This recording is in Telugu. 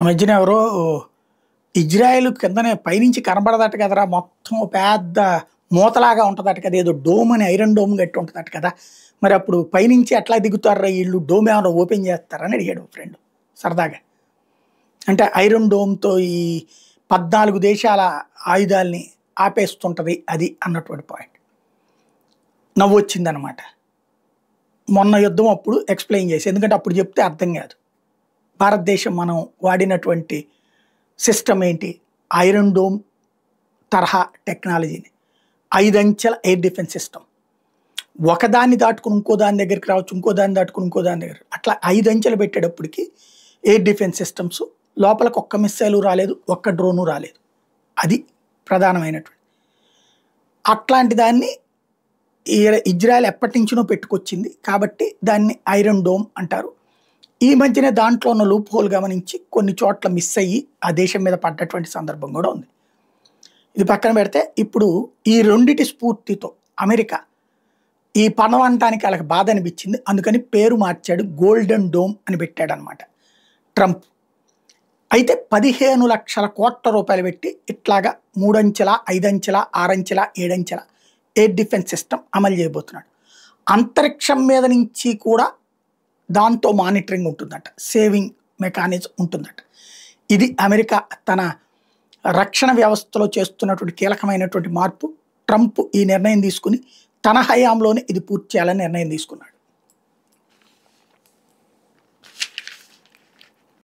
ఆ మధ్యన ఎవరో ఇజ్రాయెల్ కిందనే పైనుంచి కనబడదట కదరా! మొత్తం ఓ పెద్ద మూతలాగా ఉంటదట కదా! ఏదో డోమ్ అని ఐరన్ డోమ్ గట్టి ఉంటదట కదా! మరప్పుడు పైనుంచి ఎట్లా దిగుతార్రా ఈళ్ళు? డోమ్ ఏమన్నా ఓపెన్ చేస్తారా? అని అడిగాడు ఓ ఫ్రెండ్ సరదాగా. అంటే ఐరన్ డోమ్‌తో ఈ 14 దేశాల ఆయుధాల్ని ఆపేస్తుంటది అది అన్నటువంటి పాయింట్. నవ్వొచ్చిందనమాట. మొన్న యుద్ధం అప్పుడు ఎక్స్‌ప్లెయిన్ చేశా. ఎందుకంటే అప్పుడు చెప్తే అర్థం కాదు. భారతదేశం మనం వాడినటువంటి సిస్టమ్ ఏంటి? ఐరన్ డోమ్ తరహా టెక్నాలజీని. 5 అంచెల ఎయిర్ డిఫెన్స్ సిస్టమ్. ఒకదాన్ని దాటుకొని ఇంకో దాని దగ్గరికి రావచ్చు. ఇంకో దాన్ని దాటుకొని ఇంకో దాని దగ్గర. అట్లా 5 అంచెలు పెట్టేటప్పటికి ఎయిర్ డిఫెన్స్ సిస్టమ్స్ లోపలికి ఒక్క మిస్సైలు రాలేదు. ఒక్క డ్రోను రాలేదు. అది ప్రధానమైనటువంటి. అట్లాంటి దాన్ని ఇజ్రాయెల్ ఎప్పటినుంచో పెట్టుకొచ్చింది. కాబట్టి దాన్ని ఐరన్ డోమ్ అంటారు. ఈ మధ్యనే దాంట్లో ఉన్న లూప్ హోల్ గమనించి కొన్ని చోట్ల మిస్ అయ్యి ఆ దేశం మీద పడ్డటువంటి సందర్భం కూడా ఉంది. ఇది పక్కన పెడితే ఇప్పుడు ఈ రెండిటి స్ఫూర్తితో అమెరికా ఈ పనం అనటానికి వాళ్ళకి బాధ అనిపించింది. అందుకని పేరు మార్చాడు. గోల్డెన్ డోమ్ అని పెట్టాడనమాట ట్రంప్. అయితే 15,00,000 కోట్ల రూపాయలు పెట్టి ఇట్లాగా 3 అంచెల, 5 అంచెల, 6 అంచెల, 7 అంచెల ఎయిర్ డిఫెన్స్ సిస్టమ్ అమలు చేయబోతున్నాడు. అంతరిక్షం మీద నుంచి కూడా దాంతో మానిటరింగ్ ఉంటుందట. సేవింగ్ మెకానిజం ఉంటుందట. ఇది అమెరికా తన రక్షణ వ్యవస్థలో చేస్తున్నటువంటి కీలకమైనటువంటి మార్పు. ట్రంప్ ఈ నిర్ణయం తీసుకుని తన హయాంలోనే ఇది పూర్తి చేయాలని నిర్ణయం తీసుకున్నాడు.